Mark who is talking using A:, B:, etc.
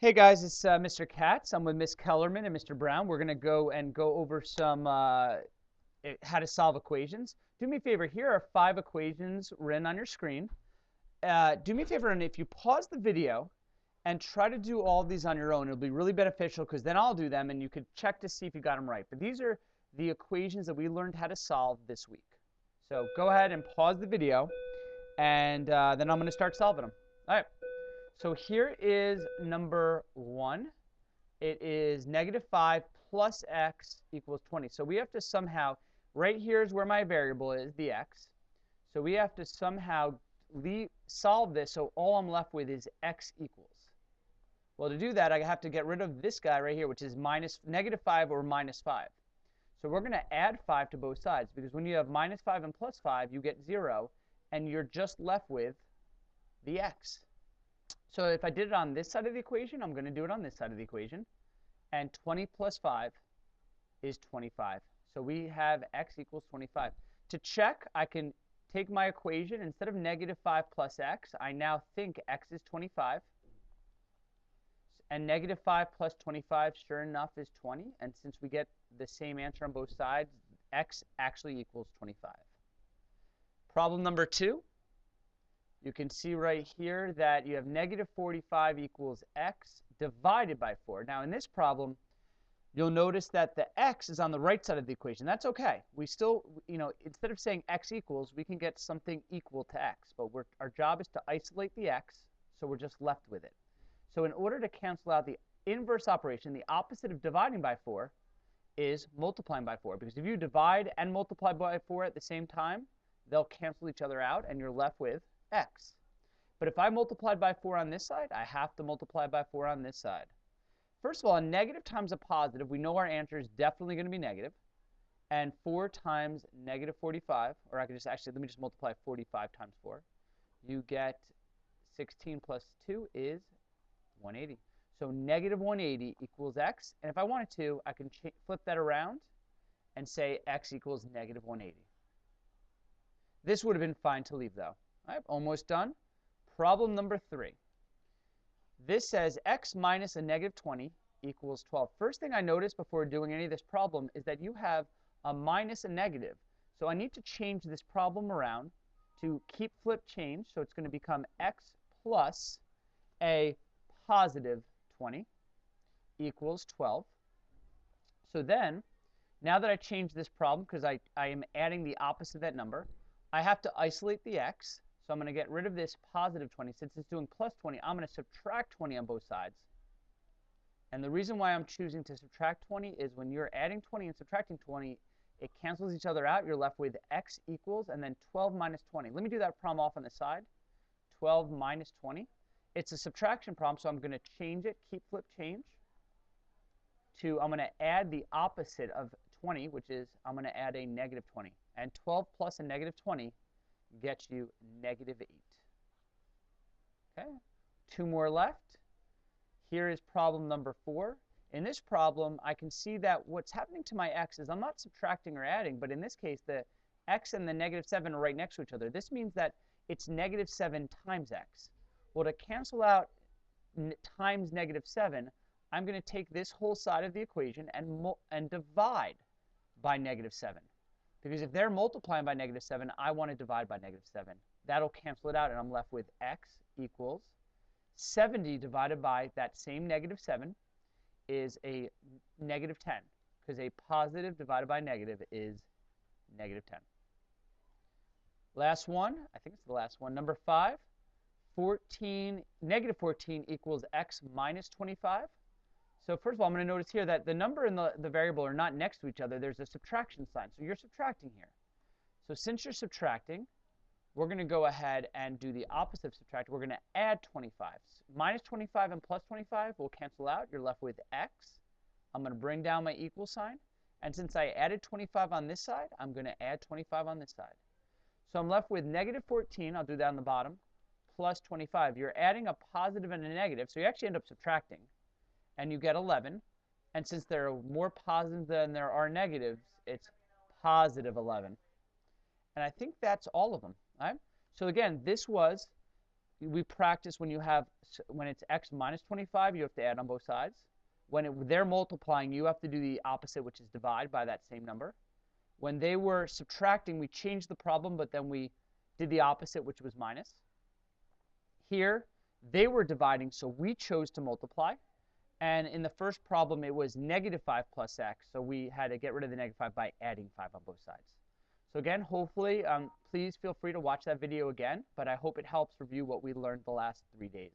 A: Hey guys, it's Mr. Katz. I'm with Miss Kellerman and Mr. Brown. We're gonna go over some how to solve equations. Do me a favor. Here are 5 equations written on your screen. Do me a favor, and if you pause the video and try to do all these on your own, it'll be really beneficial because then I'll do them and you could check to see if you got them right. But these are the equations that we learned how to solve this week. So go ahead and pause the video, and then I'm going to start solving them. All right. So here is number 1. It is -5 plus x equals 20. So we have to somehow, right here is where my variable is, the x. So we have to somehow solve this so all I'm left with is x equals. Well, to do that, I have to get rid of this guy right here, which is -5 or -5. So we're going to add 5 to both sides, because when you have -5 and +5, you get 0, and you're just left with the x. So if I did it on this side of the equation, I'm going to do it on this side of the equation. And 20 plus 5 is 25. So we have x equals 25. To check, I can take my equation. Instead of -5 plus x, I now think x is 25. And -5 plus 25, sure enough, is 20. And since we get the same answer on both sides, x actually equals 25. Problem number 2. You can see right here that you have -45 equals x divided by 4. Now, in this problem, you'll notice that the x is on the right side of the equation. That's okay. We still, instead of saying x equals, we can get something equal to x. But our job is to isolate the x, so we're just left with it. So in order to cancel out the inverse operation, the opposite of dividing by 4 is multiplying by 4. Because if you divide and multiply by 4 at the same time, they'll cancel each other out, and you're left with x. But if I multiplied by 4 on this side, I have to multiply by 4 on this side. First of all, a negative times a positive, we know our answer is definitely going to be negative. And 4 times -45, or I could just actually, let me just multiply 45 times 4. You get 16 plus 2 is 180. So -180 equals x. And if I wanted to, I can flip that around and say x equals -180. This would have been fine to leave, though. All right, almost done. Problem number 3. This says x minus a -20 equals 12. First thing I noticed before doing any of this problem is that you have a minus a negative. So I need to change this problem around to keep flip change. So it's going to become x plus a positive 20 equals 12. So then, now that I changed this problem, because I am adding the opposite of that number, I have to isolate the x. So I'm going to get rid of this positive 20. Since it's doing plus 20, I'm going to subtract 20 on both sides. And the reason why I'm choosing to subtract 20 is when you're adding 20 and subtracting 20, it cancels each other out. You're left with x equals, and then 12 minus 20. Let me do that problem off on the side. 12 minus 20. It's a subtraction problem, so I'm going to change it, keep flip change, to I'm going to add the opposite of 20, which is I'm going to add a -20. And 12 plus a -20 gets you -8. Okay, 2 more left. Here is problem number 4. In this problem, I can see that what's happening to my x is I'm not subtracting or adding, but in this case, the x and the -7 are right next to each other. This means that it's -7 times x. Well, to cancel out times -7, I'm going to take this whole side of the equation and divide by -7. Because if they're multiplying by -7, I want to divide by -7. That'll cancel it out, and I'm left with x equals 70 divided by that same -7 is a -10. Because a positive divided by negative is -10. Last one, I think it's the last one, number 5. -14 equals x minus 25. So first of all, I'm going to notice here that the number and the variable are not next to each other. There's a subtraction sign. So you're subtracting here. So since you're subtracting, we're going to go ahead and do the opposite of subtract. We're going to add 25. -25 and plus 25 will cancel out. You're left with x. I'm going to bring down my equal sign. And since I added 25 on this side, I'm going to add 25 on this side. So I'm left with -14. I'll do that on the bottom. Plus 25. You're adding a positive and a negative. So you actually end up subtracting. And you get 11. And since there are more positives than there are negatives, it's positive 11. And I think that's all of them. Right? So again, this was we practice when it's x minus 25, you have to add on both sides. When they're multiplying, you have to do the opposite, which is divide by that same number. When they were subtracting, we changed the problem, but then we did the opposite, which was minus. Here, they were dividing, so we chose to multiply. And in the first problem, it was negative 5 plus x, so we had to get rid of the negative 5 by adding 5 on both sides. So again, hopefully, please feel free to watch that video again, but I hope it helps review what we learned the last 3 days.